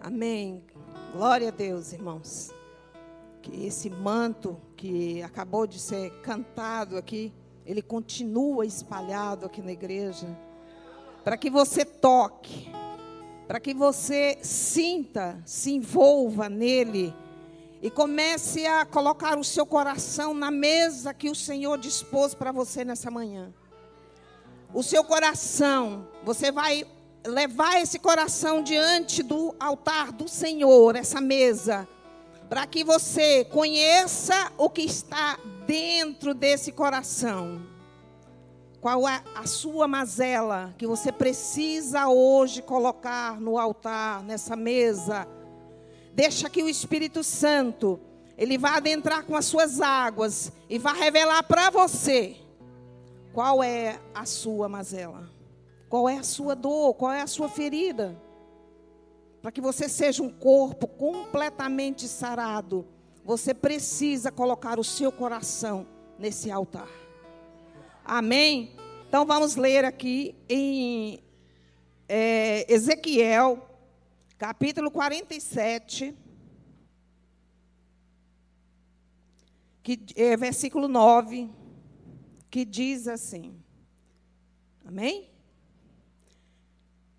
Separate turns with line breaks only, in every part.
Amém. Glória a Deus, irmãos. Que esse manto que acabou de ser cantado aqui, ele continua espalhado aqui na igreja. Para que você toque, para que você sinta, se envolva nele e comece a colocar o seu coração na mesa que o Senhor dispôs para você nessa manhã. O seu coração, você vai levar esse coração diante do altar do Senhor, essa mesa, para que você conheça o que está dentro desse coração. Qual é a sua mazela que você precisa hoje colocar no altar, nessa mesa? Deixa que o Espírito Santo, ele vai adentrar com as suas águas e vai revelar para você qual é a sua mazela. Qual é a sua dor? Qual é a sua ferida? Para que você seja um corpo completamente sarado, você precisa colocar o seu coração nesse altar. Amém? Então vamos ler aqui em Ezequiel, capítulo 47, versículo 9, que diz assim. Amém?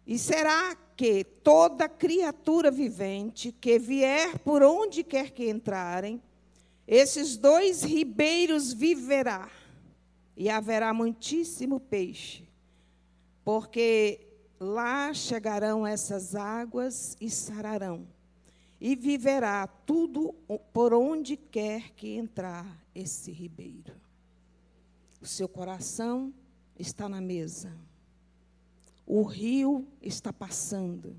E será que toda criatura vivente que vier por onde quer que entrarem, esses dois ribeiros viverá, e haverá muitíssimo peixe, porque lá chegarão essas águas e sararão, e viverá tudo por onde quer que entrar esse ribeiro. O seu coração está na mesa. O rio está passando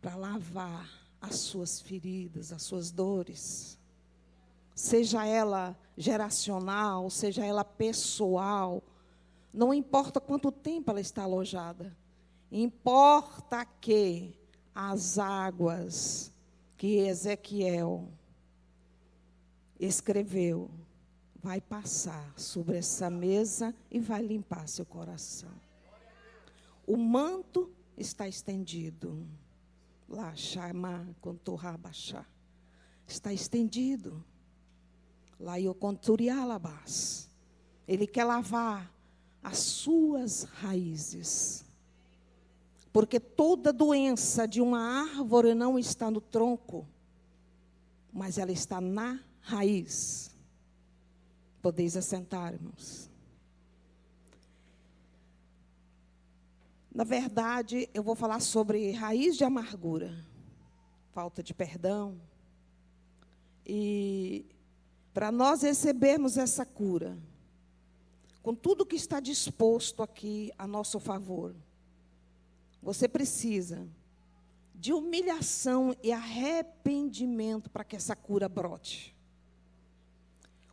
para lavar as suas feridas, as suas dores. Seja ela geracional, seja ela pessoal. Não importa quanto tempo ela está alojada. Importa que as águas que Ezequiel escreveu vai passar sobre essa mesa e vai limpar seu coração. O manto está estendido. Lá, chama, contorrabachá. Está estendido. Lá, ioconturialabás. Ele quer lavar as suas raízes. Porque toda doença de uma árvore não está no tronco, mas ela está na raiz. Podeis assentar, irmãos. Na verdade, eu vou falar sobre raiz de amargura, falta de perdão. E para nós recebermos essa cura, com tudo que está disposto aqui a nosso favor, você precisa de humilhação e arrependimento para que essa cura brote.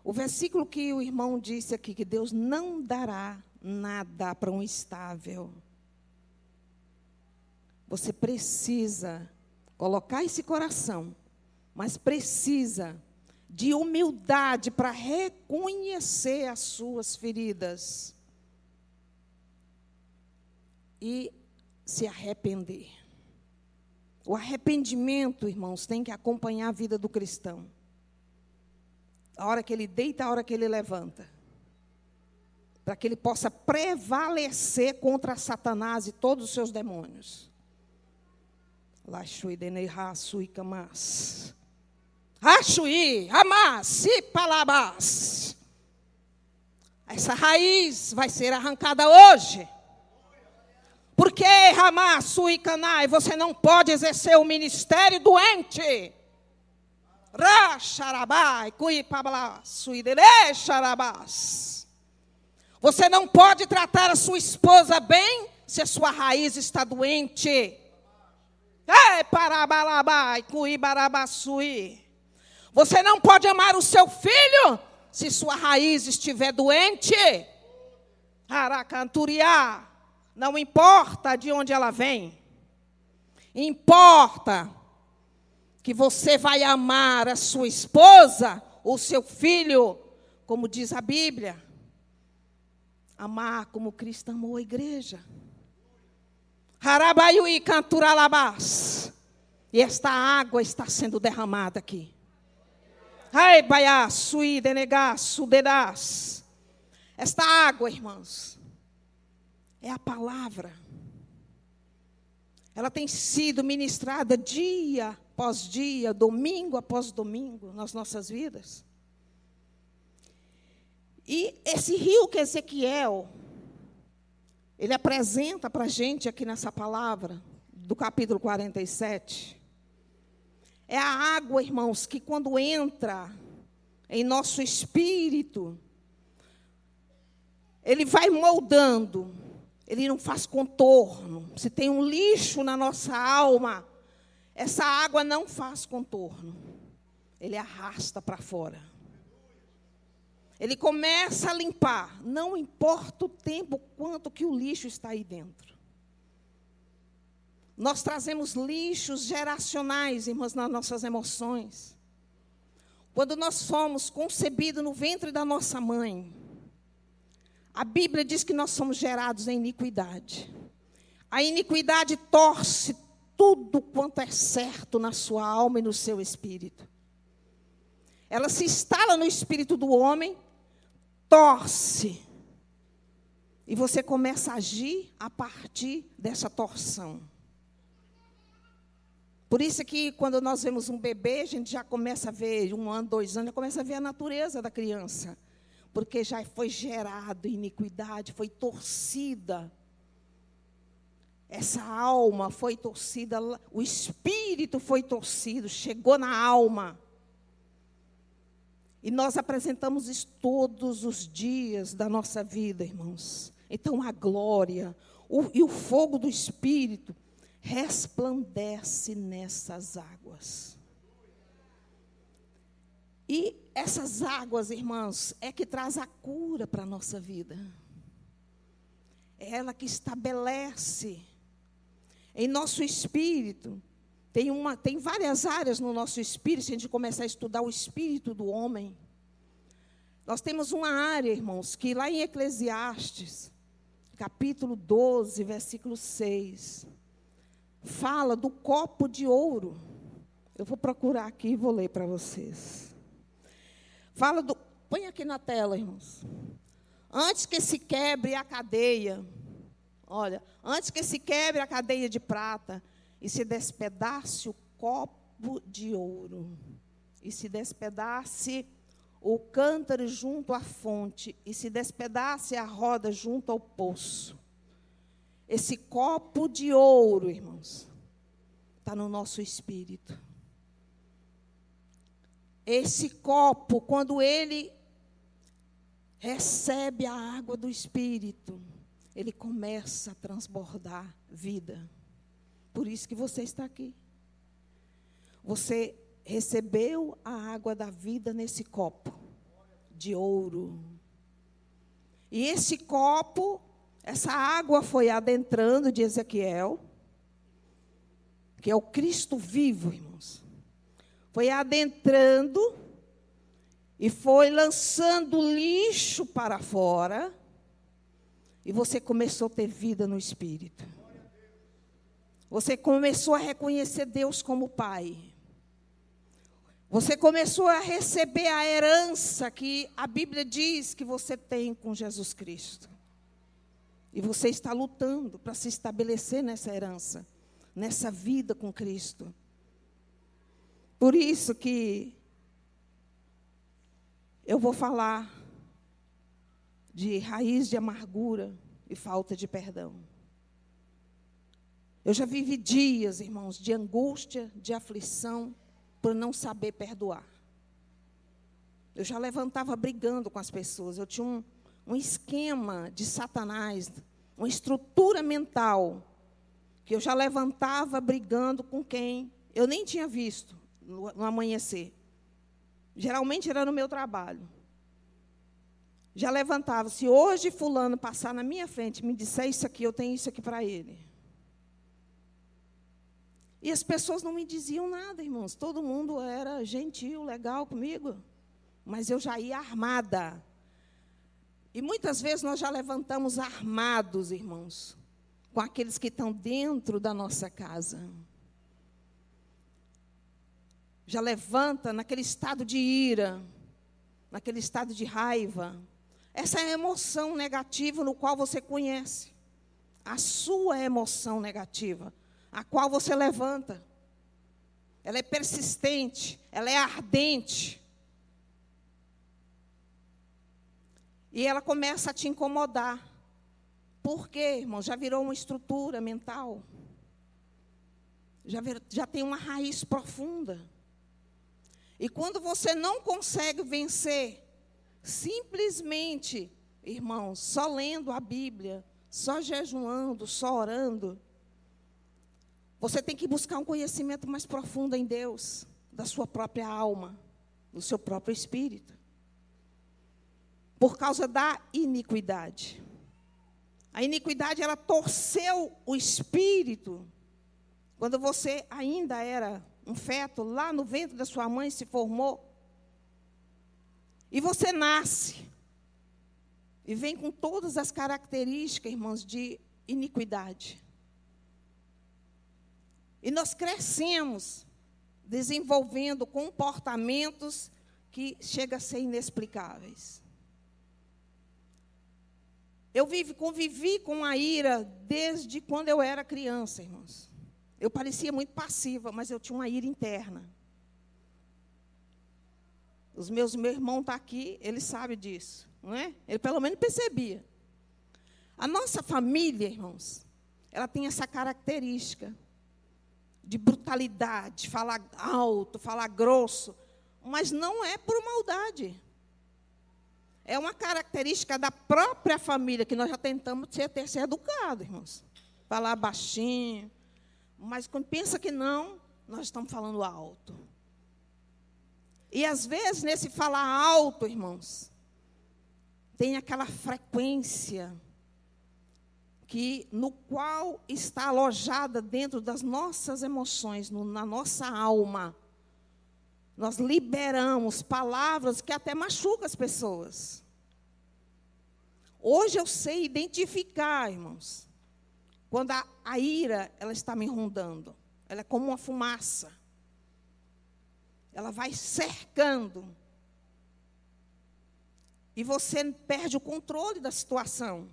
O versículo que o irmão disse aqui, que Deus não dará nada para um instável. Você precisa colocar esse coração, mas precisa de humildade para reconhecer as suas feridas e se arrepender. O arrependimento, irmãos, tem que acompanhar a vida do cristão. A hora que ele deita, a hora que ele levanta. Para que ele possa prevalecer contra Satanás e todos os seus demônios. Laxui denei raçui camas. Raxui, amas, e palabas. Essa raiz vai ser arrancada hoje. Porque, Ramassui canai, você não pode exercer o ministério doente. Raxarabai, cuipablasui dele xarabás. Você não pode tratar a sua esposa bem se a sua raiz está doente. Você não pode amar o seu filho se sua raiz estiver doente. Aracanturiá. Não importa de onde ela vem. Importa que você vai amar a sua esposa, o seu filho, como diz a Bíblia. Amar como Cristo amou a igreja. Harabaiui canturalabás. E esta água está sendo derramada aqui. Ai, baiá, sui, denegá, suderás. Esta água, irmãos, é a palavra. Ela tem sido ministrada dia após dia, domingo após domingo, nas nossas vidas. E esse rio que Ezequiel, ele apresenta para a gente aqui nessa palavra, do capítulo 47, é a água, irmãos, que quando entra em nosso espírito, ele vai moldando, ele não faz contorno. Se tem um lixo na nossa alma, essa água não faz contorno, ele arrasta para fora. Ele começa a limpar, não importa o tempo, quanto que o lixo está aí dentro. Nós trazemos lixos geracionais, irmãos, nas nossas emoções. Quando nós fomos concebidos no ventre da nossa mãe, a Bíblia diz que nós somos gerados em iniquidade. A iniquidade torce tudo quanto é certo na sua alma e no seu espírito. Ela se instala no espírito do homem, torce. E você começa a agir a partir dessa torção. Por isso que quando nós vemos um bebê, a gente já começa a ver, 1 ano, 2 anos, já começa a ver a natureza da criança. Porque já foi gerado iniquidade, foi torcida. Essa alma foi torcida, o espírito foi torcido, chegou na alma. E nós apresentamos isso todos os dias da nossa vida, irmãos. Então a glória e o fogo do Espírito resplandece nessas águas. E essas águas, irmãos, é que traz a cura para a nossa vida. É ela que estabelece em nosso espírito. Tem várias áreas no nosso espírito, se a gente começar a estudar o espírito do homem. Nós temos uma área, irmãos, que lá em Eclesiastes, capítulo 12, versículo 6, fala do copo de ouro. Eu vou procurar aqui e vou ler para vocês. Põe aqui na tela, irmãos. Antes que se quebre a cadeia, antes que se quebre a cadeia de prata, e se despedace o copo de ouro, e se despedace o cântaro junto à fonte, e se despedace a roda junto ao poço. Esse copo de ouro, irmãos, está no nosso espírito. Esse copo, quando ele recebe a água do Espírito, ele começa a transbordar vida. Por isso que você está aqui. Você recebeu a água da vida nesse copo de ouro. E esse copo, essa água foi adentrando de Ezequiel, que é o Cristo vivo, irmãos. Foi adentrando e foi lançando lixo para fora. E você começou a ter vida no Espírito. Você começou a reconhecer Deus como Pai. Você começou a receber a herança que a Bíblia diz que você tem com Jesus Cristo. E você está lutando para se estabelecer nessa herança, nessa vida com Cristo. Por isso que eu vou falar de raiz de amargura e falta de perdão. Eu já vivi dias, irmãos, de angústia, de aflição, por não saber perdoar. Eu já levantava brigando com as pessoas. Eu tinha um esquema de Satanás, uma estrutura mental, que eu já levantava brigando com quem eu nem tinha visto no amanhecer. Geralmente era no meu trabalho. Já levantava. Se hoje fulano passar na minha frente e me disser isso aqui, eu tenho isso aqui para ele. E as pessoas não me diziam nada, irmãos. Todo mundo era gentil, legal comigo. Mas eu já ia armada. E muitas vezes nós já levantamos armados, irmãos, com aqueles que estão dentro da nossa casa. já levanta naquele estado de ira, naquele estado de raiva. Essa é a emoção negativa no qual você conhece. A sua emoção negativa, a qual você levanta. Ela é persistente, ela é ardente. E ela começa a te incomodar. Por quê, irmão? Já virou uma estrutura mental. Já tem uma raiz profunda. E quando você não consegue vencer, simplesmente, irmãos, só lendo a Bíblia, só jejuando, só orando, você tem que buscar um conhecimento mais profundo em Deus, da sua própria alma, do seu próprio espírito. Por causa da iniquidade. A iniquidade, ela torceu o espírito. Quando você ainda era um feto, lá no ventre da sua mãe se formou. E você nasce. E vem com todas as características, irmãos, de iniquidade. E nós crescemos, desenvolvendo comportamentos que chegam a ser inexplicáveis. Eu convivi com a ira desde quando eu era criança, irmãos. Eu parecia muito passiva, mas eu tinha uma ira interna. Meu irmão está aqui, ele sabe disso, não é? Ele pelo menos percebia. A nossa família, irmãos, ela tem essa característica de brutalidade, falar alto, falar grosso, mas não é por maldade. É uma característica da própria família, que nós já tentamos ter ser educados, irmãos. Falar baixinho. Mas quando pensa que não, nós estamos falando alto. E às vezes, nesse falar alto, irmãos, tem aquela frequência no qual está alojada dentro das nossas emoções, na nossa alma. Nós liberamos palavras que até machucam as pessoas. Hoje eu sei identificar, irmãos, quando a ira, ela está me rondando. Ela é como uma fumaça. Ela vai cercando. E você perde o controle da situação.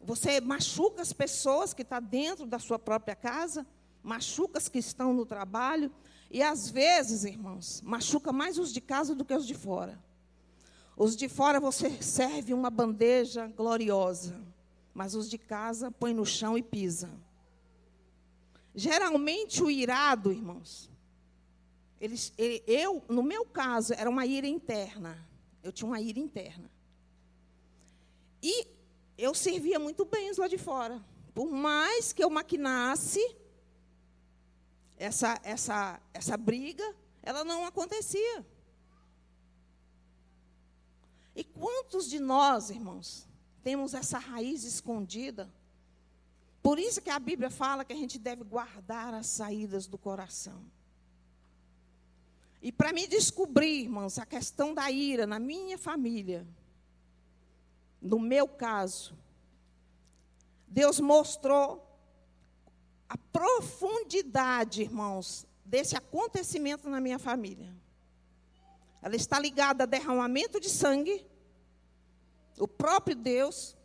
Você machuca as pessoas que estão dentro da sua própria casa, machuca as que estão no trabalho, e às vezes, irmãos, machuca mais os de casa do que os de fora. Os de fora você serve uma bandeja gloriosa, mas os de casa põe no chão e pisa. Geralmente o irado, irmãos, no meu caso, era uma ira interna. Eu tinha uma ira interna. E eu servia muito bem os lá de fora. Por mais que eu maquinasse essa briga, ela não acontecia. E quantos de nós, irmãos, temos essa raiz escondida? Por isso que a Bíblia fala que a gente deve guardar as saídas do coração. E para me descobrir, irmãos, a questão da ira na minha família, no meu caso, Deus mostrou a profundidade, irmãos, desse acontecimento na minha família. Ela está ligada a derramamento de sangue. O próprio Deus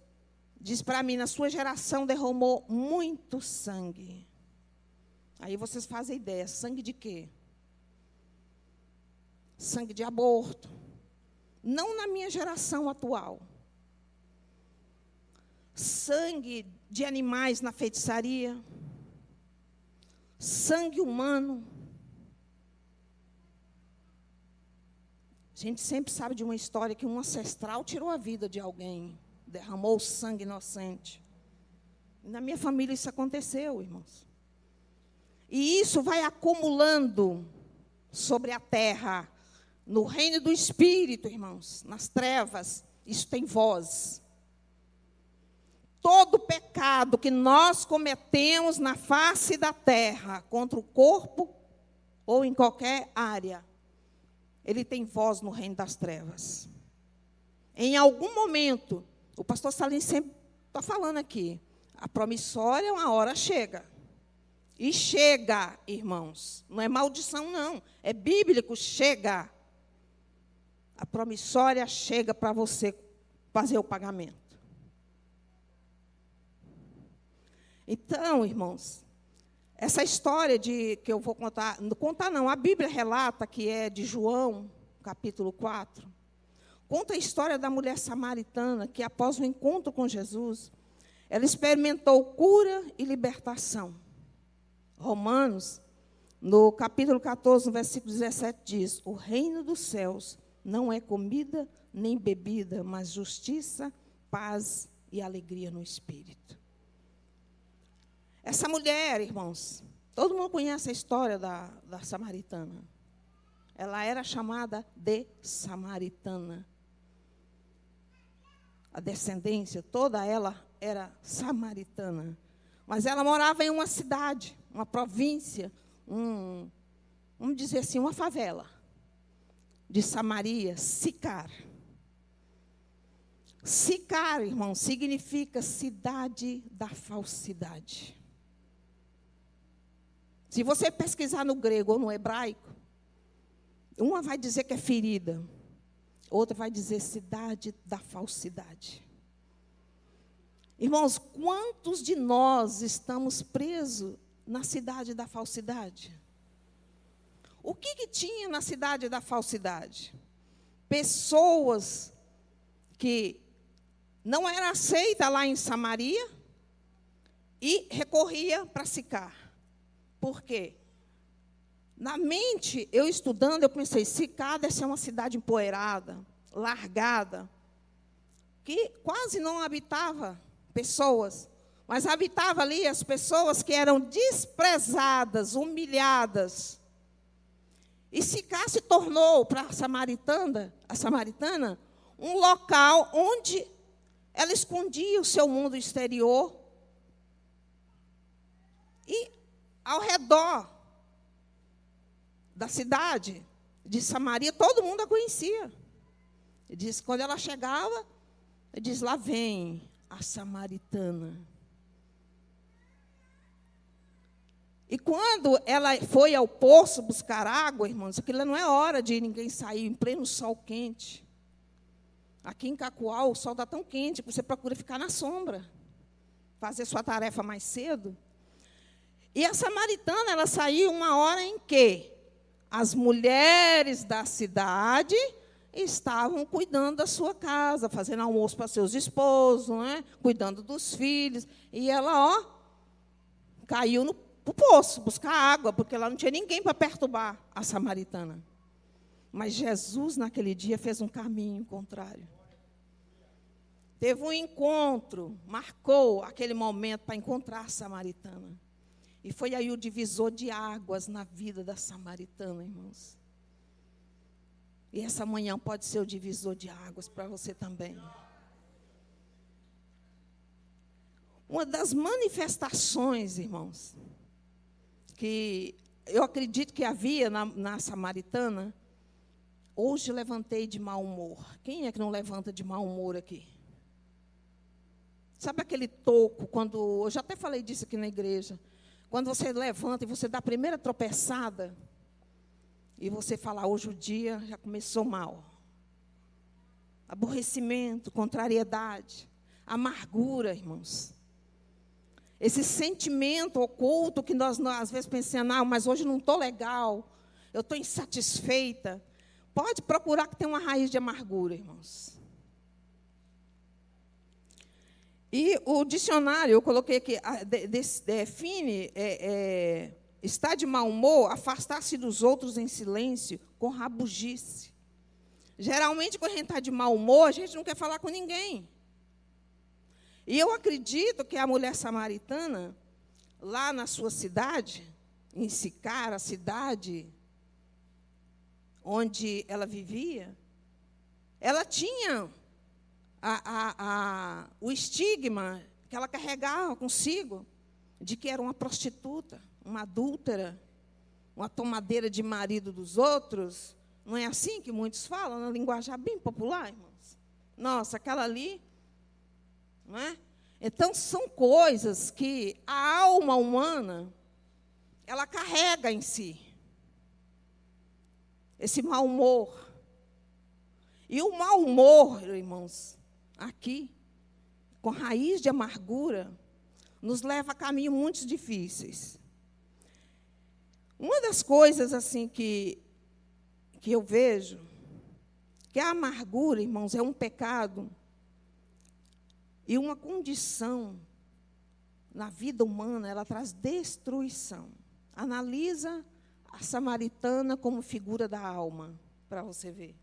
diz para mim, na sua geração derramou muito sangue. Aí vocês fazem ideia, sangue de quê? Sangue de aborto. Não na minha geração atual. Sangue de animais na feitiçaria. Sangue humano. A gente sempre sabe de uma história que um ancestral tirou a vida de alguém, derramou sangue inocente. Na minha família isso aconteceu, irmãos. E isso vai acumulando sobre a terra, no reino do Espírito, irmãos, nas trevas, isso tem voz. Todo pecado que nós cometemos na face da terra, contra o corpo ou em qualquer área, ele tem voz no reino das trevas. Em algum momento, o pastor Salim sempre está falando aqui, a promissória, uma hora chega. E chega, irmãos. Não é maldição, não. É bíblico, chega. A promissória chega para você fazer o pagamento. Então, irmãos, essa história que eu vou contar, não contar não, a Bíblia relata que é de João, capítulo 4. Conta a história da mulher samaritana que, após o encontro com Jesus, ela experimentou cura e libertação. Romanos, no capítulo 14, no versículo 17, diz: o reino dos céus não é comida nem bebida, mas justiça, paz e alegria no Espírito. Essa mulher, irmãos, todo mundo conhece a história da samaritana. Ela era chamada de samaritana. A descendência, toda ela era samaritana. Mas ela morava em uma cidade, uma província, vamos dizer assim, uma favela de Samaria, Sicar. Sicar, irmão, significa cidade da falsidade. Se você pesquisar no grego ou no hebraico, uma vai dizer que é ferida, outra vai dizer cidade da falsidade. Irmãos, quantos de nós estamos presos na cidade da falsidade? O que tinha na cidade da falsidade? Pessoas que não eram aceitas lá em Samaria e recorria para Sicar. Por quê? Na mente, eu estudando, eu pensei, Sicar deve ser uma cidade empoeirada, largada, que quase não habitava pessoas, mas habitava ali as pessoas que eram desprezadas, humilhadas. E Sicar se tornou para a samaritana, um local onde ela escondia o seu mundo exterior. E ao redor da cidade de Samaria, todo mundo a conhecia. Ele diz, quando ela chegava, ele diz, lá vem a samaritana. E quando ela foi ao poço buscar água, irmãos, aquilo não é hora de ninguém sair em pleno sol quente. Aqui em Cacoal, o sol está tão quente que você procura ficar na sombra, fazer sua tarefa mais cedo. E a samaritana, ela saiu uma hora em que as mulheres da cidade estavam cuidando da sua casa, fazendo almoço para seus esposos, né? Cuidando dos filhos. E ela, caiu no poço buscar água, porque lá não tinha ninguém para perturbar a samaritana. Mas Jesus, naquele dia, fez um caminho contrário. Teve um encontro, marcou aquele momento para encontrar a samaritana. E foi aí o divisor de águas na vida da samaritana, irmãos. E essa manhã pode ser o divisor de águas para você também. Uma das manifestações, irmãos, que eu acredito que havia na samaritana, hoje levantei de mau humor. Quem é que não levanta de mau humor aqui? Sabe aquele toco, quando, eu já até falei disso aqui na igreja, quando você levanta e você dá a primeira tropeçada, e você fala, hoje o dia já começou mal. Aborrecimento, contrariedade, amargura, irmãos. Esse sentimento oculto que nós às vezes pensamos, mas hoje não estou legal, eu estou insatisfeita. Pode procurar que tem uma raiz de amargura, irmãos. E o dicionário, eu coloquei aqui, define, estar de mau humor, afastar-se dos outros em silêncio, com rabugice. Geralmente, quando a gente está de mau humor, a gente não quer falar com ninguém. E eu acredito que a mulher samaritana, lá na sua cidade, em Sicar, a cidade onde ela vivia, ela tinha o estigma que ela carregava consigo de que era uma prostituta, uma adúltera, uma tomadeira de marido dos outros. Não é assim que muitos falam, na linguagem bem popular, irmãos? Nossa, aquela ali, não é? Então, são coisas que a alma humana, ela carrega em si esse mau humor. E o mau humor, irmãos, aqui, com raiz de amargura, nos leva a caminhos muito difíceis. Uma das coisas assim que eu vejo, que a amargura, irmãos, é um pecado e uma condição na vida humana, ela traz destruição. Analisa a samaritana como figura da alma, para você ver.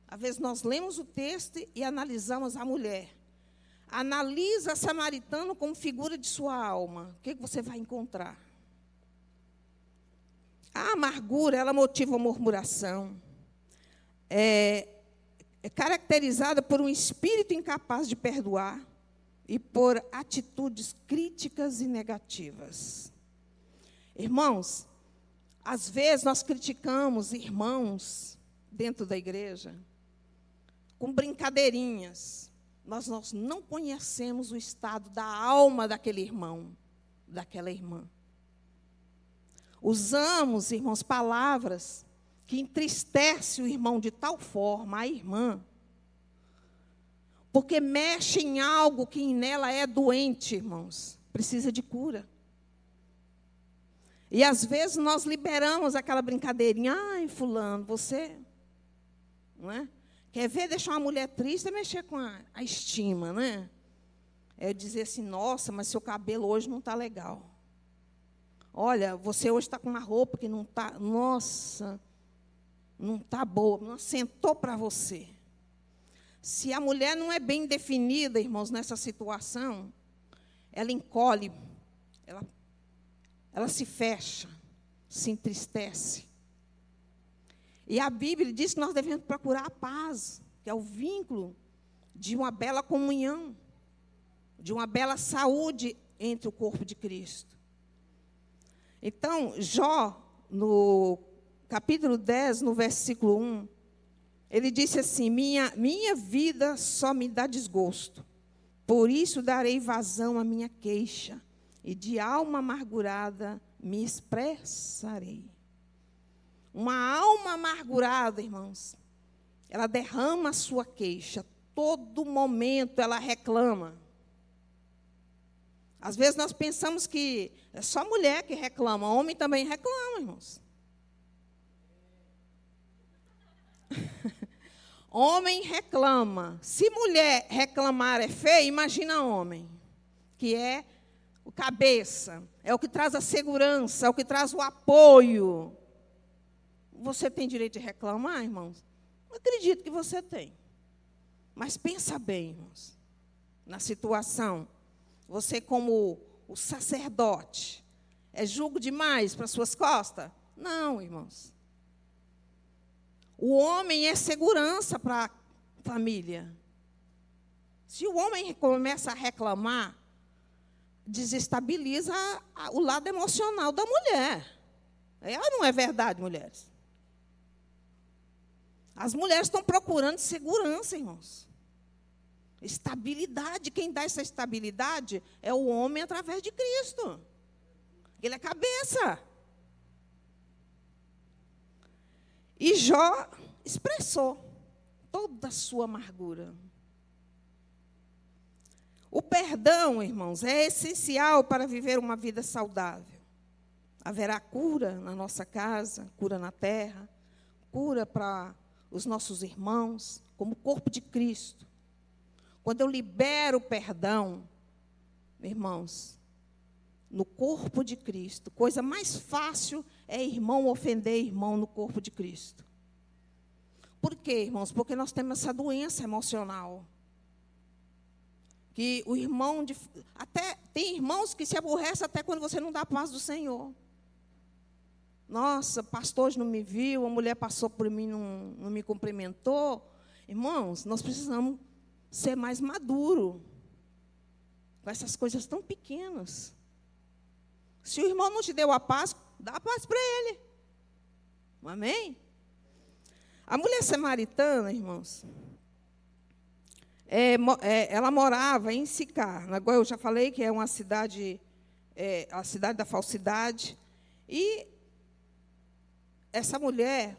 Às vezes nós lemos o texto e analisamos a mulher. Analisa a samaritana como figura de sua alma. O que você vai encontrar? A amargura, ela motiva a murmuração. É caracterizada por um espírito incapaz de perdoar e por atitudes críticas e negativas. Irmãos, às vezes nós criticamos irmãos dentro da igreja com brincadeirinhas. Nós não conhecemos o estado da alma daquele irmão, daquela irmã. Usamos, irmãos, palavras que entristecem o irmão de tal forma, a irmã, porque mexe em algo que nela é doente, irmãos, precisa de cura. E às vezes nós liberamos aquela brincadeirinha, ai, fulano, você, não é? Quer ver deixar uma mulher triste é mexer com a estima, né? É dizer assim, nossa, mas seu cabelo hoje não está legal. Olha, você hoje está com uma roupa que não está, nossa, não está boa, não assentou para você. Se a mulher não é bem definida, irmãos, nessa situação, ela encolhe, ela se fecha, se entristece. E a Bíblia diz que nós devemos procurar a paz, que é o vínculo de uma bela comunhão, de uma bela saúde entre o corpo de Cristo. Então, Jó, no capítulo 10, no versículo 1, ele disse assim, minha vida só me dá desgosto, por isso darei vazão à minha queixa, e de alma amargurada me expressarei. Uma alma amargurada, irmãos, ela derrama a sua queixa, todo momento ela reclama. Às vezes nós pensamos que é só mulher que reclama, homem também reclama, irmãos. Homem reclama. Se mulher reclamar é feio, imagina homem, que é o cabeça, é o que traz a segurança, é o que traz o apoio. Você tem direito de reclamar, irmãos? Eu acredito que você tem. Mas pensa bem, irmãos, na situação. Você, como o sacerdote, é jugo demais para suas costas? Não, irmãos. O homem é segurança para a família. Se o homem começa a reclamar, desestabiliza o lado emocional da mulher. Não é verdade, mulheres? As mulheres estão procurando segurança, irmãos. Estabilidade. Quem dá essa estabilidade é o homem através de Cristo. Ele é cabeça. E Jó expressou toda a sua amargura. O perdão, irmãos, é essencial para viver uma vida saudável. Haverá cura na nossa casa, cura na terra, cura para os nossos irmãos, como corpo de Cristo. Quando eu libero o perdão, irmãos, no corpo de Cristo, coisa mais fácil é irmão ofender irmão no corpo de Cristo. Por quê, irmãos? Porque nós temos essa doença emocional. Que o irmão, até tem irmãos que se aborrecem até quando você não dá a paz do Senhor. Nossa, pastor hoje não me viu, a mulher passou por mim, não me cumprimentou. Irmãos, nós precisamos ser mais maduros com essas coisas tão pequenas. Se o irmão não te deu a paz, dá a paz para ele. Amém? A mulher samaritana, irmãos, ela morava em Sicar. Agora eu já falei que é uma cidade a cidade da falsidade. E essa mulher,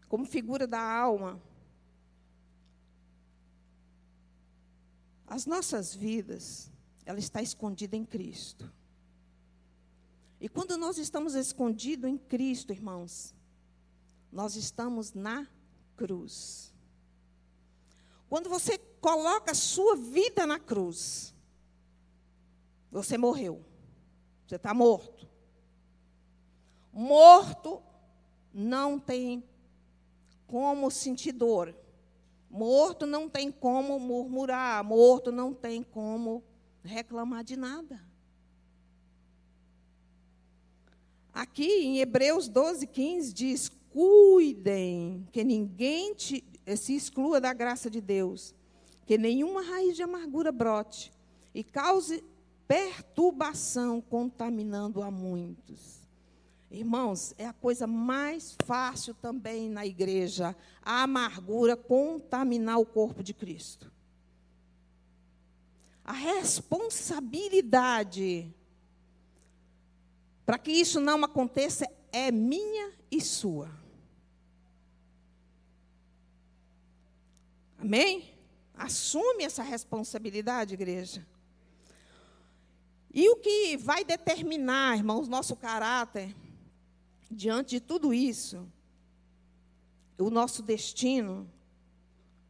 como figura da alma, as nossas vidas, ela está escondida em Cristo. E quando nós estamos escondidos em Cristo, irmãos, nós estamos na cruz. Quando você coloca a sua vida na cruz, você morreu. Você está morto. Morto não tem como sentir dor. Morto não tem como murmurar. Morto não tem como reclamar de nada. Aqui em Hebreus 12:15 diz: cuidem que ninguém se exclua da graça de Deus, que nenhuma raiz de amargura brote e cause perturbação, contaminando a muitos. Irmãos, é a coisa mais fácil também na igreja, a amargura contaminar o corpo de Cristo. A responsabilidade para que isso não aconteça é minha e sua. Amém? Assume essa responsabilidade, igreja. E o que vai determinar, irmãos, nosso caráter, diante de tudo isso, o nosso destino,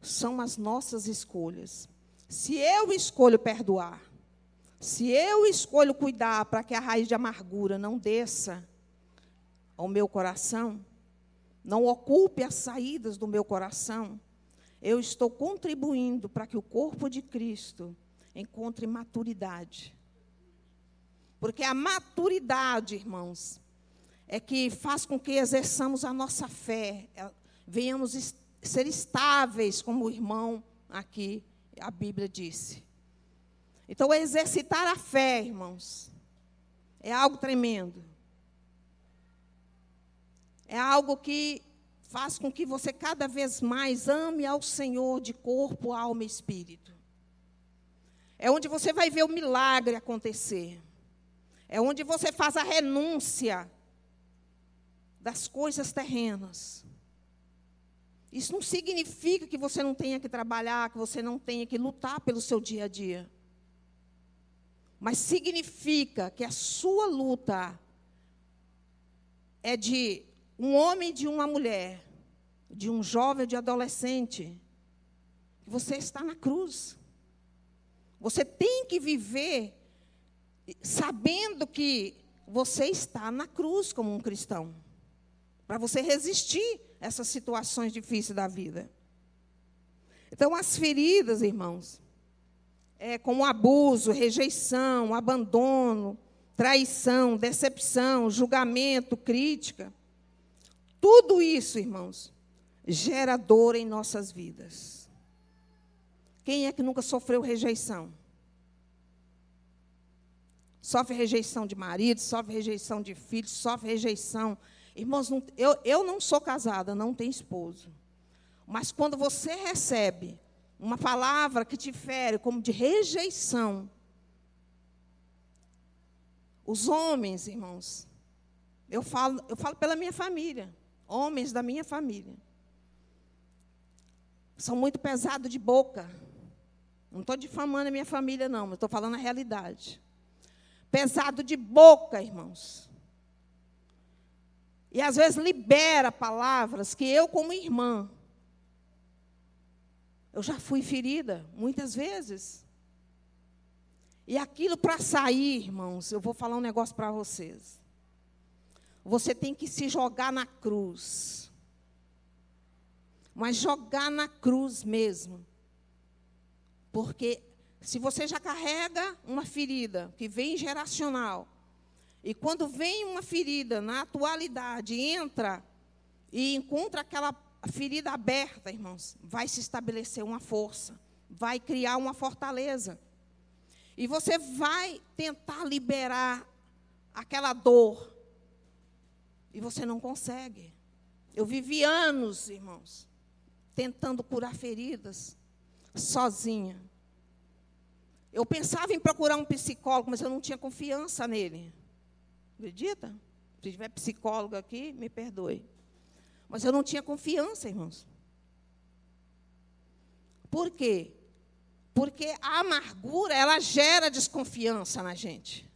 são as nossas escolhas. Se eu escolho perdoar, se eu escolho cuidar para que a raiz de amargura não desça ao meu coração, não ocupe as saídas do meu coração, eu estou contribuindo para que o corpo de Cristo encontre maturidade. Porque a maturidade, irmãos, é que faz com que exerçamos a nossa fé, venhamos ser estáveis, como o irmão aqui, a Bíblia disse. Então, exercitar a fé, irmãos, é algo tremendo. É algo que faz com que você cada vez mais ame ao Senhor de corpo, alma e espírito. É onde você vai ver o milagre acontecer. É onde você faz a renúncia das coisas terrenas. Isso não significa que você não tenha que trabalhar, que você não tenha que lutar pelo seu dia a dia. Mas significa que a sua luta é de um homem e de uma mulher, de um jovem ou de adolescente. Você está na cruz. Você tem que viver sabendo que você está na cruz como um cristão, para você resistir a essas situações difíceis da vida. Então, as feridas, irmãos, como abuso, rejeição, abandono, traição, decepção, julgamento, crítica, tudo isso, irmãos, gera dor em nossas vidas. Quem é que nunca sofreu rejeição? Sofre rejeição de marido, sofre rejeição de filho, sofre rejeição. Irmãos, eu não sou casada, não tenho esposo. Mas quando você recebe uma palavra que te fere como de rejeição, os homens, irmãos, eu falo pela minha família, homens da minha família, são muito pesados de boca. Não estou difamando a minha família, não, eu estou falando a realidade. Pesado de boca, irmãos. E às vezes libera palavras que eu, como irmã, eu já fui ferida muitas vezes. E aquilo para sair, irmãos, eu vou falar um negócio para vocês. Você tem que se jogar na cruz. Mas jogar na cruz mesmo. Porque se você já carrega uma ferida que vem geracional, e quando vem uma ferida na atualidade, entra e encontra aquela ferida aberta, irmãos, vai se estabelecer uma força, vai criar uma fortaleza. E você vai tentar liberar aquela dor, e você não consegue. Eu vivi anos, irmãos, tentando curar feridas, sozinha. Eu pensava em procurar um psicólogo, mas eu não tinha confiança nele. Acredita? Se tiver psicólogo aqui, me perdoe. Mas eu não tinha confiança, irmãos. Por quê? Porque a amargura, ela gera desconfiança na gente.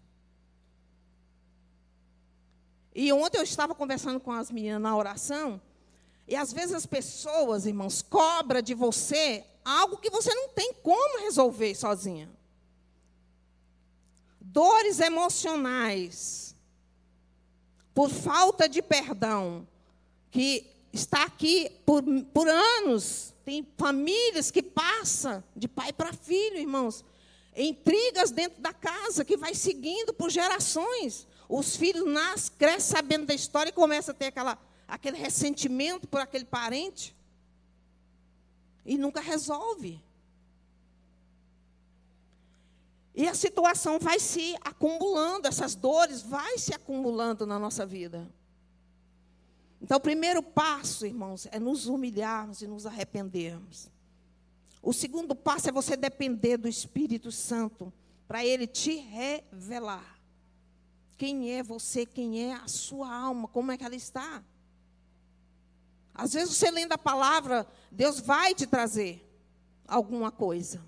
E ontem eu estava conversando com as meninas na oração, e às vezes as pessoas, irmãos, cobram de você algo que você não tem como resolver sozinha. Dores emocionais, por falta de perdão, que está aqui por anos. Tem famílias que passam de pai para filho, irmãos. Intrigas dentro da casa que vai seguindo por gerações. Os filhos nascem, crescem sabendo da história e começam a ter aquele ressentimento por aquele parente. E nunca resolve. E a situação vai se acumulando, essas dores vai se acumulando na nossa vida. Então, o primeiro passo, irmãos, é nos humilharmos e nos arrependermos. O segundo passo é você depender do Espírito Santo para Ele te revelar. Quem é você, quem é a sua alma, como é que ela está. Às vezes, você lendo a palavra, Deus vai te trazer alguma coisa.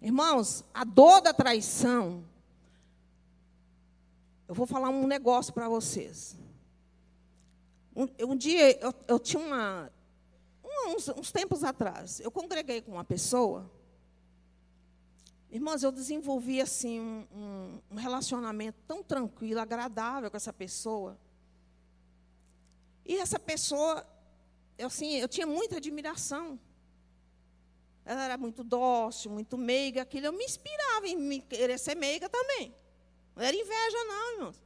Irmãos, a dor da traição, eu vou falar um negócio para vocês. Um dia, eu tinha uns tempos atrás, eu congreguei com uma pessoa. Irmãos, eu desenvolvi assim, um relacionamento tão tranquilo, agradável com essa pessoa. E essa pessoa, eu tinha muita admiração. Ela era muito dócil, muito meiga, aquilo. Eu me inspirava em me querer ser meiga também. Não era inveja, não, irmãos.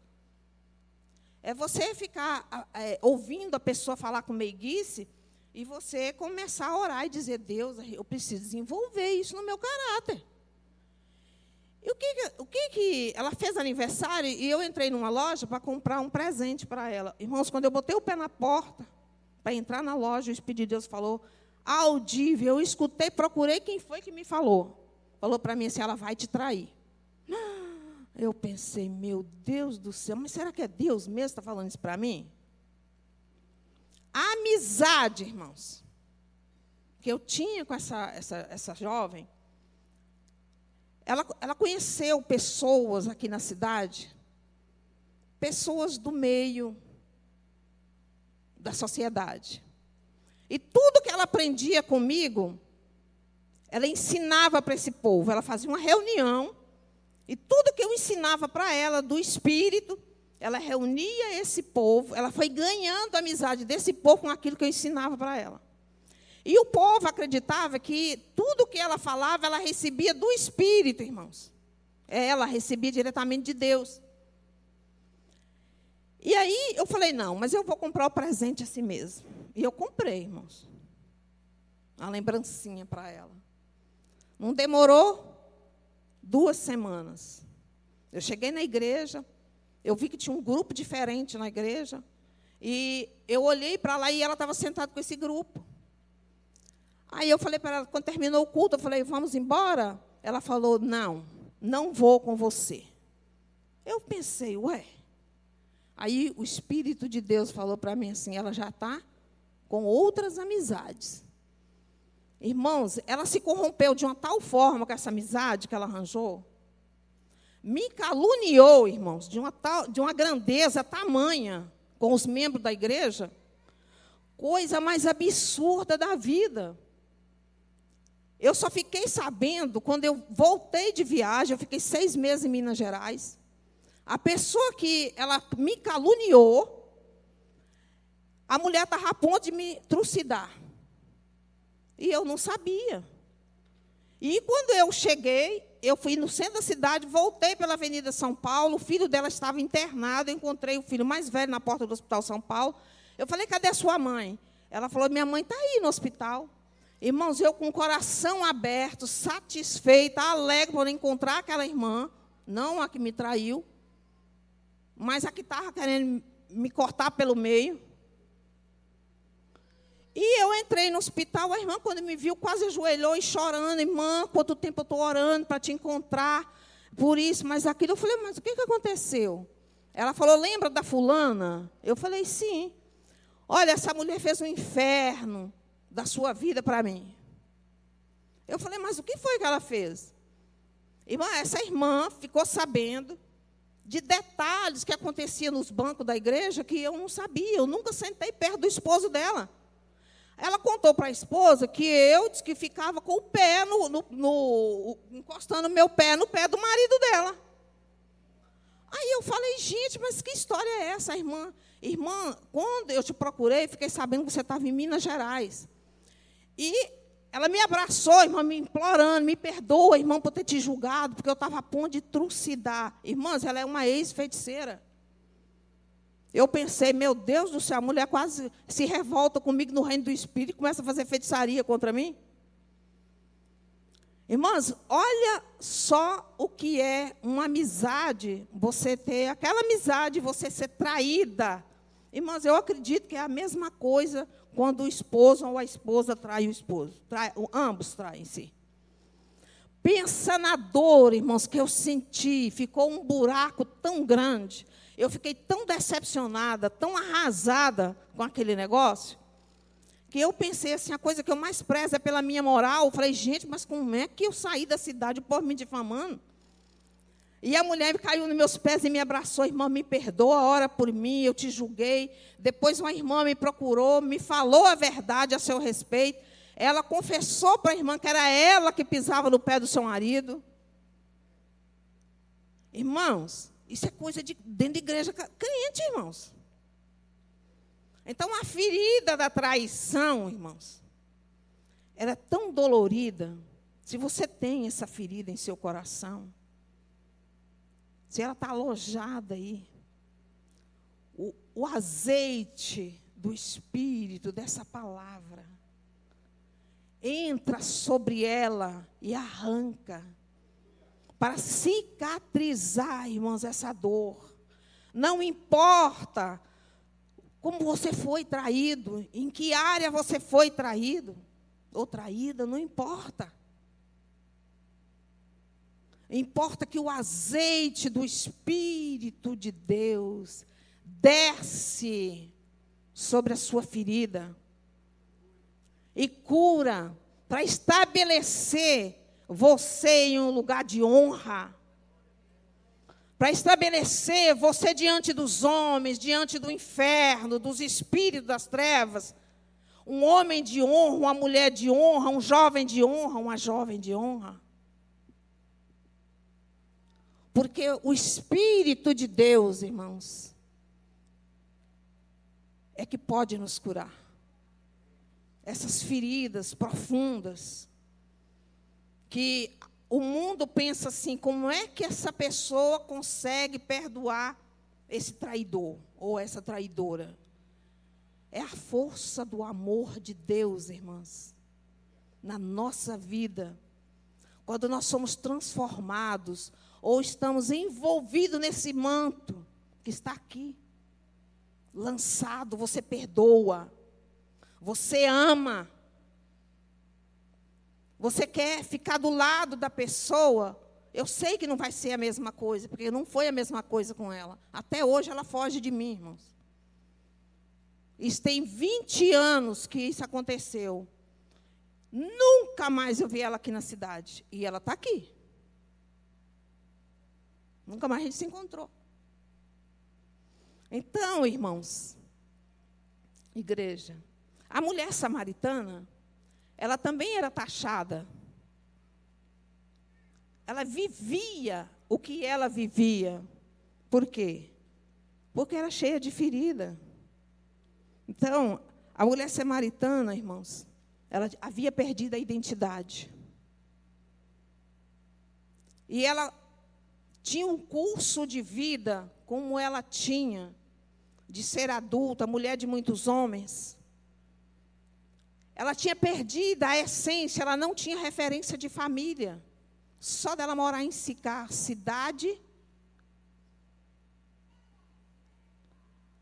É você ficar ouvindo a pessoa falar com meiguice e você começar a orar e dizer, Deus, eu preciso desenvolver isso no meu caráter. E o que ela fez aniversário e eu entrei numa loja para comprar um presente para ela. Irmãos, quando eu botei o pé na porta para entrar na loja, o Espírito de Deus falou, audível, eu escutei, procurei quem foi que me falou. Falou para mim assim, ela vai te trair. Eu pensei, meu Deus do céu, mas será que é Deus mesmo que está falando isso para mim? A amizade, irmãos, que eu tinha com essa jovem, ela conheceu pessoas aqui na cidade, pessoas do meio da sociedade. E tudo que ela aprendia comigo, ela ensinava para esse povo. Ela fazia uma reunião, e tudo que eu ensinava para ela do Espírito, ela reunia esse povo, ela foi ganhando a amizade desse povo com aquilo que eu ensinava para ela. E o povo acreditava que tudo que ela falava, ela recebia do Espírito, irmãos. Ela recebia diretamente de Deus. E aí eu falei, não, mas eu vou comprar o presente assim mesmo. E eu comprei, irmãos, uma lembrancinha para ela. Não demorou 2 semanas. Eu cheguei na igreja, eu vi que tinha um grupo diferente na igreja, e eu olhei para lá e ela estava sentada com esse grupo. Aí eu falei para ela, quando terminou o culto, eu falei, vamos embora? Ela falou, não vou com você. Eu pensei, ué. Aí o Espírito de Deus falou para mim assim, ela já está com outras amizades. Irmãos, ela se corrompeu de uma tal forma com essa amizade que ela arranjou. Me caluniou, irmãos, de uma grandeza tamanha com os membros da igreja. Coisa mais absurda da vida. Eu só fiquei sabendo, quando eu voltei de viagem, eu fiquei 6 meses em Minas Gerais. A pessoa que ela me caluniou, a mulher estava a ponto de me trucidar. E eu não sabia. E quando eu cheguei, eu fui no centro da cidade, voltei pela Avenida São Paulo, o filho dela estava internado, eu encontrei o filho mais velho na porta do Hospital São Paulo. Eu falei, cadê a sua mãe? Ela falou, minha mãe está aí no hospital. Irmãos, eu com o coração aberto, satisfeita, alegre por encontrar aquela irmã, não a que me traiu, mas a que estava querendo me cortar pelo meio. E eu entrei no hospital, a irmã, quando me viu, quase ajoelhou e chorando. Irmã, quanto tempo eu estou orando para te encontrar, por isso, mas aquilo. Eu falei, mas o que aconteceu? Ela falou, lembra da fulana? Eu falei, sim. Olha, essa mulher fez um inferno da sua vida para mim. Eu falei, mas o que foi que ela fez? Irmã, essa irmã ficou sabendo de detalhes que aconteciam nos bancos da igreja que eu não sabia. Eu nunca sentei perto do esposo dela. Ela contou para a esposa que eu disse que ficava com o pé encostando meu pé no pé do marido dela. Aí eu falei, gente, mas que história é essa, irmã? Irmã, quando eu te procurei, fiquei sabendo que você estava em Minas Gerais. E ela me abraçou, irmã, me implorando, me perdoa, irmã, por ter te julgado, porque eu estava a ponto de trucidar. Irmãs, ela é uma ex-feiticeira. Eu pensei, meu Deus do céu, a mulher quase se revolta comigo no reino do Espírito e começa a fazer feitiçaria contra mim. Irmãs, olha só o que é uma amizade, você ter aquela amizade, você ser traída. Irmãs, eu acredito que é a mesma coisa quando o esposo ou a esposa trai o esposo. Ambos traem-se. Pensa na dor, irmãos, que eu senti. Ficou um buraco tão grande. Eu fiquei tão decepcionada, tão arrasada com aquele negócio, que eu pensei assim, a coisa que eu mais prezo é pela minha moral. Eu falei, gente, mas como é que eu saí da cidade, o povo me difamando? E a mulher caiu nos meus pés e me abraçou. Irmã, me perdoa, ora por mim, eu te julguei. Depois uma irmã me procurou, me falou a verdade a seu respeito. Ela confessou para a irmã que era ela que pisava no pé do seu marido. Irmãos, isso é coisa de dentro de igreja crente, irmãos. Então, a ferida da traição, irmãos, ela é tão dolorida. Se você tem essa ferida em seu coração, se ela está alojada aí, o azeite do Espírito, dessa palavra, entra sobre ela e arranca, para cicatrizar, irmãos, essa dor. Não importa como você foi traído, em que área você foi traído ou traída, não importa. Importa que o azeite do Espírito de Deus desce sobre a sua ferida e cura, para estabelecer você em um lugar de honra, para estabelecer você diante dos homens, diante do inferno, dos espíritos das trevas, um homem de honra, uma mulher de honra, um jovem de honra, uma jovem de honra. Porque o Espírito de Deus, irmãos, é que pode nos curar. Essas feridas profundas, que o mundo pensa assim, como é que essa pessoa consegue perdoar esse traidor ou essa traidora? É a força do amor de Deus, irmãs, na nossa vida. Quando nós somos transformados, ou estamos envolvidos nesse manto que está aqui, lançado, você perdoa, você ama, você quer ficar do lado da pessoa. Eu sei que não vai ser a mesma coisa, porque não foi a mesma coisa com ela. Até hoje ela foge de mim, irmãos. Isso tem 20 anos que isso aconteceu. Nunca mais eu vi ela aqui na cidade. E ela está aqui. Nunca mais a gente se encontrou. Então, irmãos, igreja, a mulher samaritana, ela também era taxada. Ela vivia o que ela vivia. Por quê? Porque era cheia de ferida. Então, a mulher samaritana, irmãos, ela havia perdido a identidade. E ela tinha um curso de vida, como ela tinha, de ser adulta, mulher de muitos homens. Ela tinha perdido a essência, ela não tinha referência de família. Só dela morar em Sicar, cidade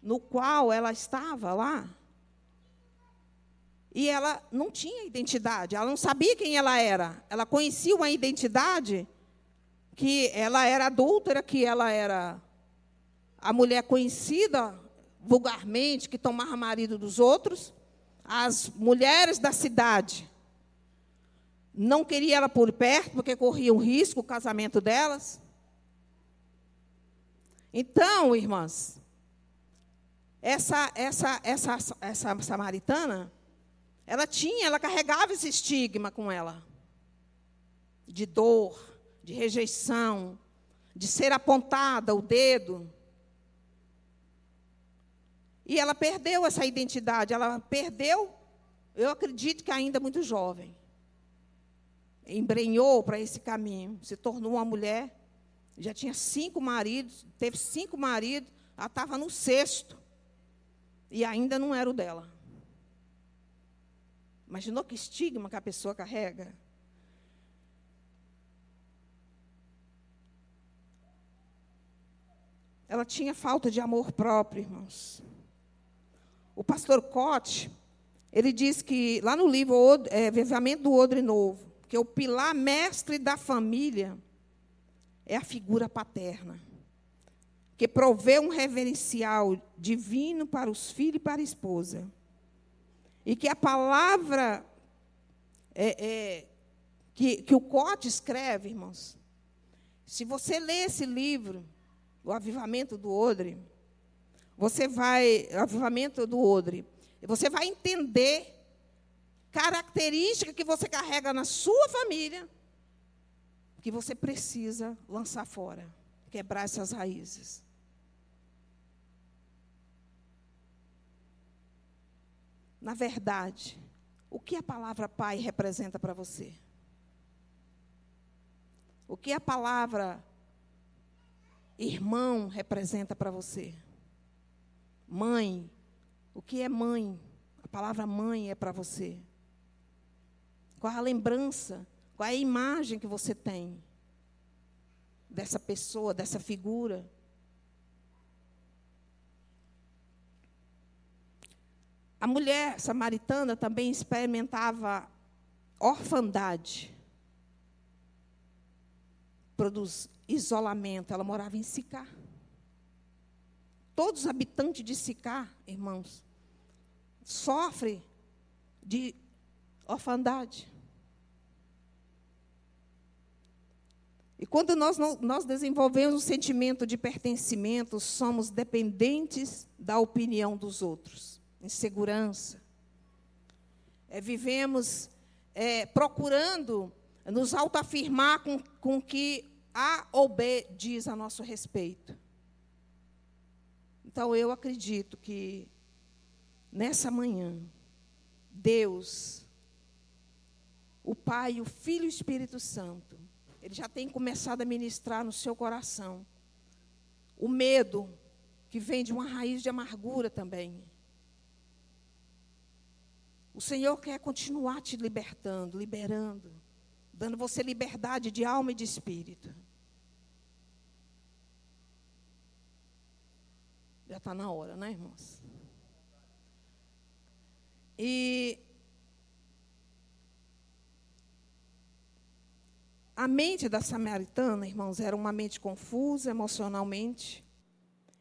no qual ela estava lá. E ela não tinha identidade, ela não sabia quem ela era. Ela conhecia uma identidade que ela era adúltera, que ela era a mulher conhecida vulgarmente, que tomava marido dos outros. As mulheres da cidade não queriam ela por perto, porque corriam risco o casamento delas. Então, irmãs, essa samaritana, ela carregava esse estigma com ela, de dor, de rejeição, de ser apontada o dedo. E ela perdeu essa identidade, ela perdeu, eu acredito que ainda muito jovem. Embrenhou para esse caminho, se tornou uma mulher, já tinha 5 maridos, teve 5 maridos, ela estava no 6º, e ainda não era o dela. Imaginou que estigma que a pessoa carrega? Ela tinha falta de amor próprio, irmãos. O pastor Cote, ele diz que, lá no livro Avivamento do Odre Novo, que o pilar mestre da família é a figura paterna, que provê um reverencial divino para os filhos e para a esposa. E que a palavra que o Cote escreve, irmãos, se você ler esse livro, o Avivamento do Odre, você vai entender características que você carrega na sua família, que você precisa lançar fora, quebrar essas raízes. Na verdade, o que a palavra pai representa para você? O que a palavra irmão representa para você? Mãe, o que é mãe? A palavra mãe é para você. Qual a lembrança, qual é a imagem que você tem dessa pessoa, dessa figura? A mulher samaritana também experimentava orfandade, produz isolamento. Ela morava em Sicar. Todos os habitantes de Sicar, irmãos, sofrem de orfandade. E quando nós desenvolvemos um sentimento de pertencimento, somos dependentes da opinião dos outros. Insegurança. Vivemos procurando nos autoafirmar com que A ou B diz a nosso respeito. Então, eu acredito que, nessa manhã, Deus, o Pai, o Filho e o Espírito Santo, Ele já tem começado a ministrar no seu coração o medo que vem de uma raiz de amargura também. O Senhor quer continuar te libertando, liberando, dando você liberdade de alma e de espírito. Já está na hora, né, irmãos? E a mente da samaritana, irmãos, era uma mente confusa emocionalmente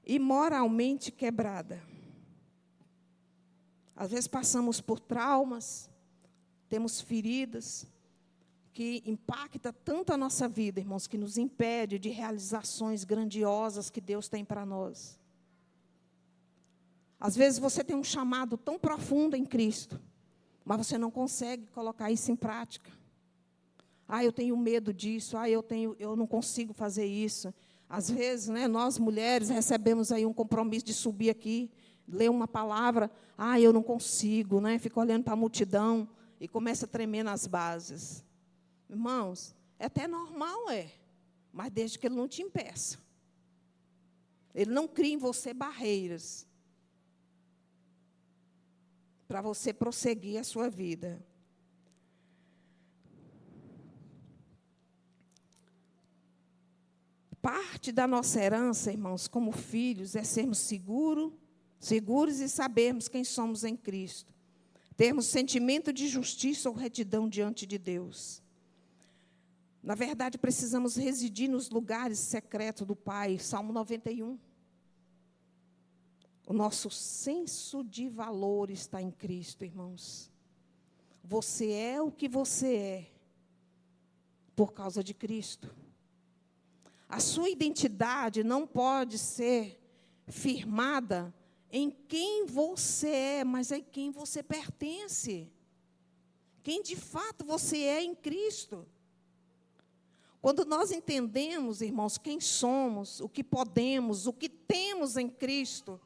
e moralmente quebrada. Às vezes passamos por traumas, temos feridas que impactam tanto a nossa vida, irmãos, que nos impede de realizações grandiosas que Deus tem para nós. Às vezes você tem um chamado tão profundo em Cristo, mas você não consegue colocar isso em prática. Eu tenho medo disso, eu não consigo fazer isso. Às vezes, né, nós mulheres recebemos aí um compromisso de subir aqui, ler uma palavra, eu não consigo, né? Fico olhando para a multidão e começa a tremer nas bases. Irmãos, é até normal, mas desde que Ele não te impeça. Ele não cria em você barreiras para você prosseguir a sua vida. Parte da nossa herança, irmãos, como filhos, é sermos seguros e sabermos quem somos em Cristo. termos sentimento de justiça ou retidão diante de Deus. Na verdade, precisamos residir nos lugares secretos do Pai. Salmo 91. O nosso senso de valor está em Cristo, irmãos. Você é o que você é por causa de Cristo. A sua identidade não pode ser firmada em quem você é, mas em quem você pertence. Quem de fato você é em Cristo. Quando nós entendemos, irmãos, quem somos, o que podemos, o que temos em Cristo,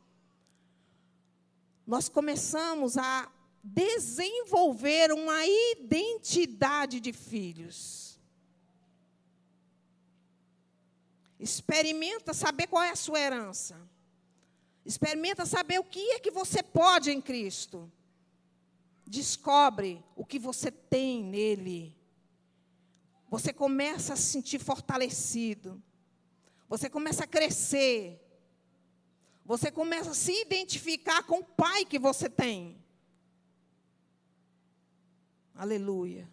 nós começamos a desenvolver uma identidade de filhos. Experimenta saber qual é a sua herança. Experimenta saber o que é que você pode em Cristo. Descobre o que você tem nele. Você começa a se sentir fortalecido. Você começa a crescer. Você começa a se identificar com o Pai que você tem. Aleluia.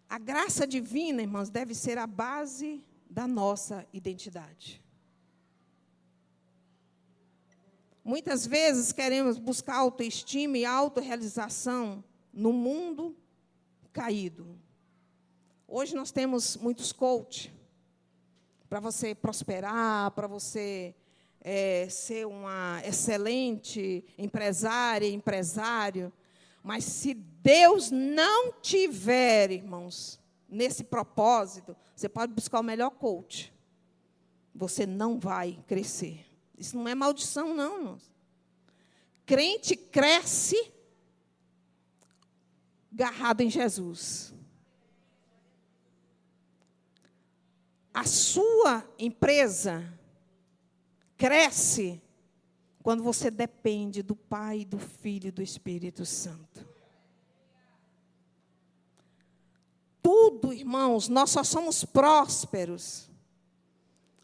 A graça divina, irmãos, deve ser a base da nossa identidade. Muitas vezes queremos buscar autoestima e autorrealização no mundo caído. Hoje nós temos muitos coaches para você prosperar, para você ser uma excelente empresária, empresário. Mas se Deus não tiver, irmãos, nesse propósito, você pode buscar o melhor coach. Você não vai crescer. Isso não é maldição, não, irmãos. Crente cresce agarrado em Jesus. A sua empresa cresce quando você depende do Pai, do Filho e do Espírito Santo. Tudo, irmãos, nós só somos prósperos.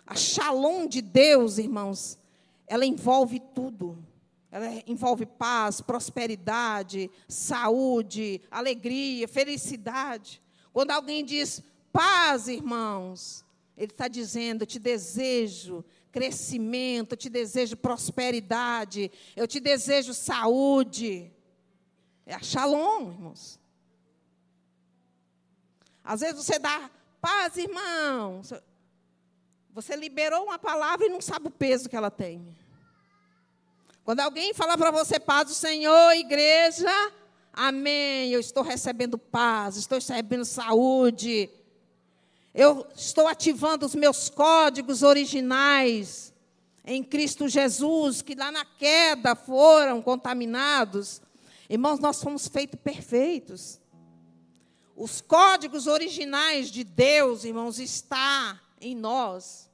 A Shalom de Deus, irmãos, ela envolve tudo. Ela envolve paz, prosperidade, saúde, alegria, felicidade. Quando alguém diz paz, irmãos, ele está dizendo, eu te desejo crescimento, eu te desejo prosperidade, eu te desejo saúde. É a Shalom, irmãos. Às vezes você dá paz, irmão. Você liberou uma palavra e não sabe o peso que ela tem. Quando alguém fala para você, paz do Senhor, igreja, amém, eu estou recebendo paz, estou recebendo saúde. Eu estou ativando os meus códigos originais em Cristo Jesus, que lá na queda foram contaminados. Irmãos, nós somos feitos perfeitos. Os códigos originais de Deus, irmãos, estão em nós.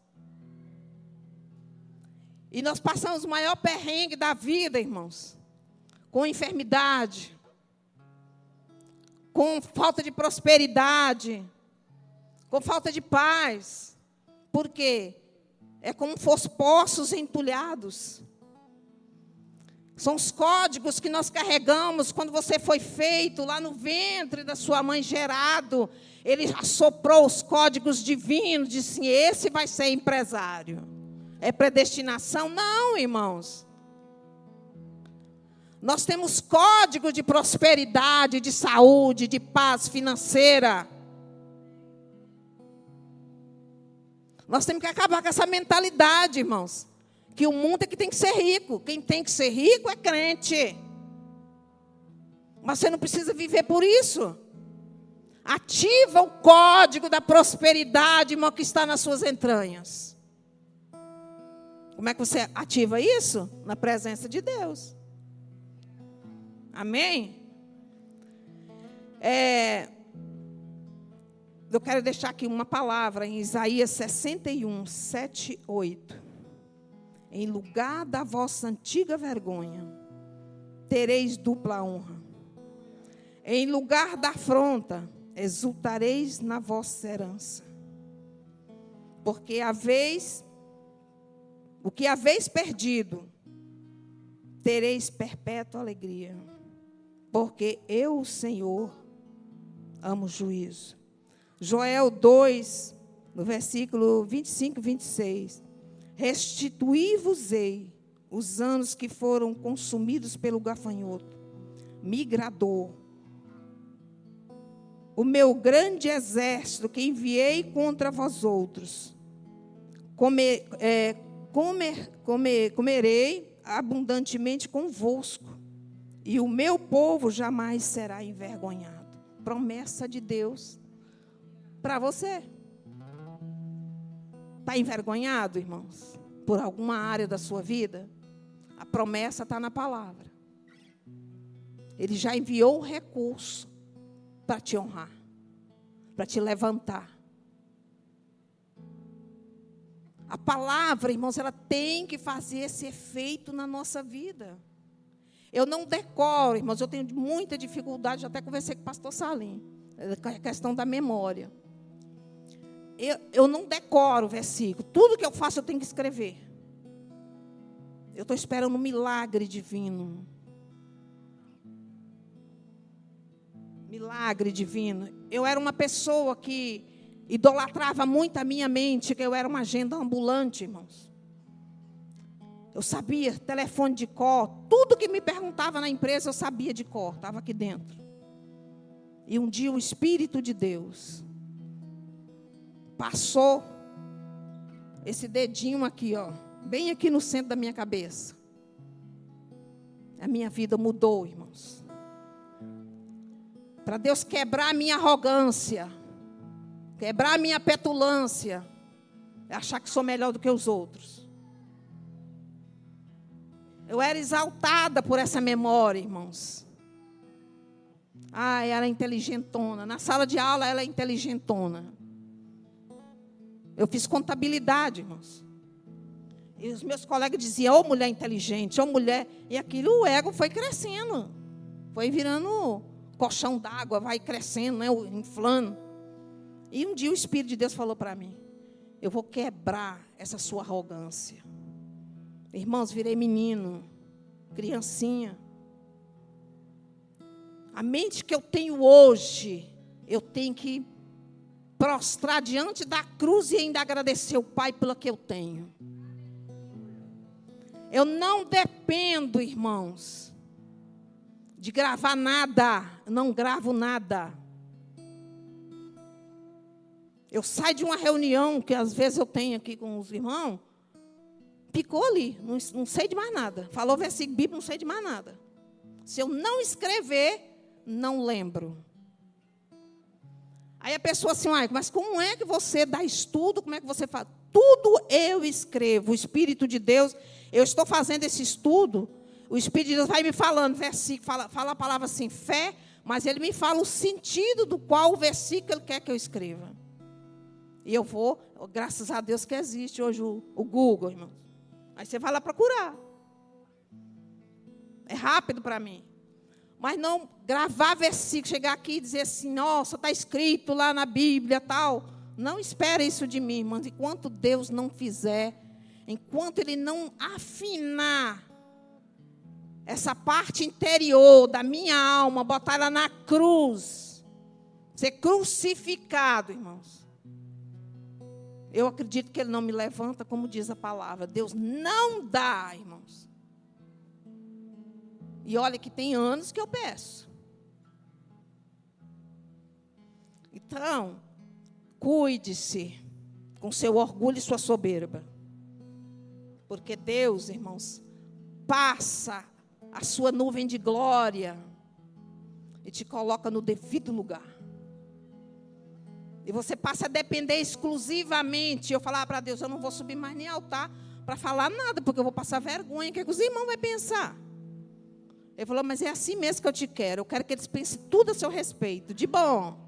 E nós passamos o maior perrengue da vida, irmãos, com enfermidade, com falta de prosperidade, com falta de paz. Por quê? É como fossem poços entulhados. São os códigos que nós carregamos quando você foi feito lá no ventre da sua mãe gerado. Ele assoprou os códigos divinos, disse assim, esse vai ser empresário. É predestinação? Não, irmãos. Nós temos código de prosperidade, de saúde, de paz financeira. Nós temos que acabar com essa mentalidade, irmãos. Que o mundo é que tem que ser rico. Quem tem que ser rico é crente. Mas você não precisa viver por isso. Ativa o código da prosperidade, irmão, que está nas suas entranhas. Como é que você ativa isso? Na presença de Deus. Amém? Eu quero deixar aqui uma palavra em Isaías 61, 7, 8. Em lugar da vossa antiga vergonha, tereis dupla honra. Em lugar da afronta, exultareis na vossa herança. Porque haveis o que haveis perdido, tereis perpétua alegria, porque eu, o Senhor, amo o juízo. Joel 2, no versículo 25 e 26. Restituí-vos-ei os anos que foram consumidos pelo gafanhoto, migrador, o meu grande exército que enviei contra vós outros. Comerei abundantemente convosco, e o meu povo jamais será envergonhado. Promessa de Deus para você. Está envergonhado, irmãos, por alguma área da sua vida? A promessa está na palavra. Ele já enviou o recurso para te honrar, para te levantar. A palavra, irmãos, ela tem que fazer esse efeito na nossa vida. Eu não decoro, irmãos, eu tenho muita dificuldade, eu até conversei com o pastor Salim, a questão da memória. Eu não decoro o versículo, tudo que eu faço eu tenho que escrever. Eu estou esperando um milagre divino. Milagre divino. Eu era uma pessoa que idolatrava muito a minha mente, que eu era uma agenda ambulante, irmãos. Eu sabia telefone de cor, tudo que me perguntava na empresa eu sabia de cor, estava aqui dentro. E um dia o Espírito de Deus passou esse dedinho aqui, ó, bem aqui no centro da minha cabeça. A minha vida mudou, irmãos. Para Deus quebrar a minha arrogância, quebrar a minha petulância, achar que sou melhor do que os outros. Eu era exaltada por essa memória, irmãos. Ela é inteligentona. Na sala de aula, ela é inteligentona. Eu fiz contabilidade, irmãos. E os meus colegas diziam, ô mulher inteligente, ô mulher. E aquilo, o ego foi crescendo. Foi virando colchão d'água, vai crescendo, né, inflando. E um dia o Espírito de Deus falou para mim, eu vou quebrar essa sua arrogância. Irmãos, virei menino, criancinha. A mente que eu tenho hoje, eu tenho que prostrar diante da cruz e ainda agradecer o Pai pelo que eu tenho. Eu não dependo, irmãos, de gravar nada. Eu não gravo nada. Eu saio de uma reunião que às vezes eu tenho aqui com os irmãos, picou ali, não sei de mais nada. Falou versículo bíblico, não sei de mais nada. Se eu não escrever, não lembro. Aí a pessoa assim, mas como é que você dá estudo? Como é que você faz? Tudo eu escrevo. O Espírito de Deus, eu estou fazendo esse estudo, o Espírito de Deus vai me falando, versículo, fala a palavra assim, fé, mas ele me fala o sentido do qual o versículo ele quer que eu escreva. E eu vou, graças a Deus que existe hoje o Google, irmãos. Aí você vai lá procurar. É rápido para mim. Mas não gravar versículo, chegar aqui e dizer assim, nossa, está escrito lá na Bíblia, tal. Não espere isso de mim, irmãos. Enquanto Deus não fizer, enquanto Ele não afinar essa parte interior da minha alma, botar ela na cruz, ser crucificado, irmãos. Eu acredito que Ele não me levanta, como diz a palavra. Deus não dá, irmãos. E olha que tem anos que eu peço. Então, cuide-se com seu orgulho e sua soberba. Porque Deus, irmãos, passa a sua nuvem de glória e te coloca no devido lugar. E você passa a depender exclusivamente. Eu falava para Deus, eu não vou subir mais nem altar para falar nada, porque eu vou passar vergonha. O que os irmãos vão pensar? Ele falou, mas é assim mesmo que eu te quero. Eu quero que eles pensem tudo a seu respeito, de bom.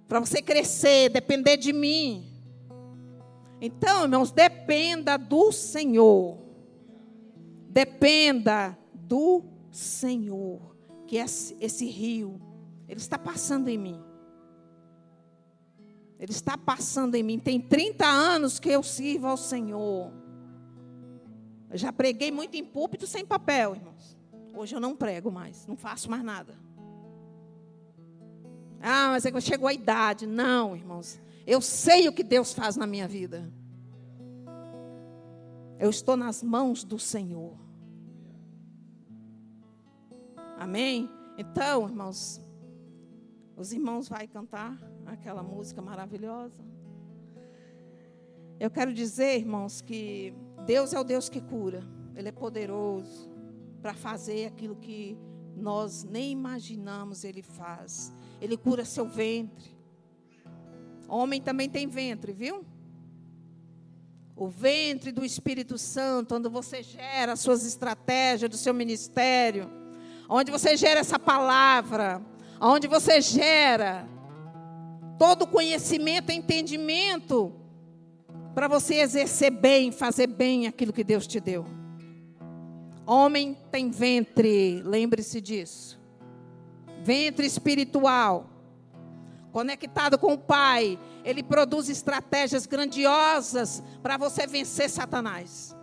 Para você crescer, depender de mim. Então, irmãos, dependa do Senhor. Dependa do Senhor. Que esse rio, ele está passando em mim. Ele está passando em mim. Tem 30 anos que eu sirvo ao Senhor. Eu já preguei muito em púlpito sem papel, irmãos. Hoje eu não prego mais, não faço mais nada. Ah, mas é que chegou a idade. Não, irmãos. Eu sei o que Deus faz na minha vida. Eu estou nas mãos do Senhor. Amém? Então, irmãos, os irmãos vão cantar aquela música maravilhosa. Eu quero dizer, irmãos, que Deus é o Deus que cura. Ele é poderoso para fazer aquilo que nós nem imaginamos Ele faz. Ele cura seu ventre. Homem também tem ventre, viu? O ventre do Espírito Santo, onde você gera as suas estratégias do seu ministério, onde você gera essa palavra, onde você gera todo o conhecimento e entendimento para você exercer bem, fazer bem aquilo que Deus te deu. Homem tem ventre, lembre-se disso. Ventre espiritual. Conectado com o Pai, Ele produz estratégias grandiosas para você vencer Satanás.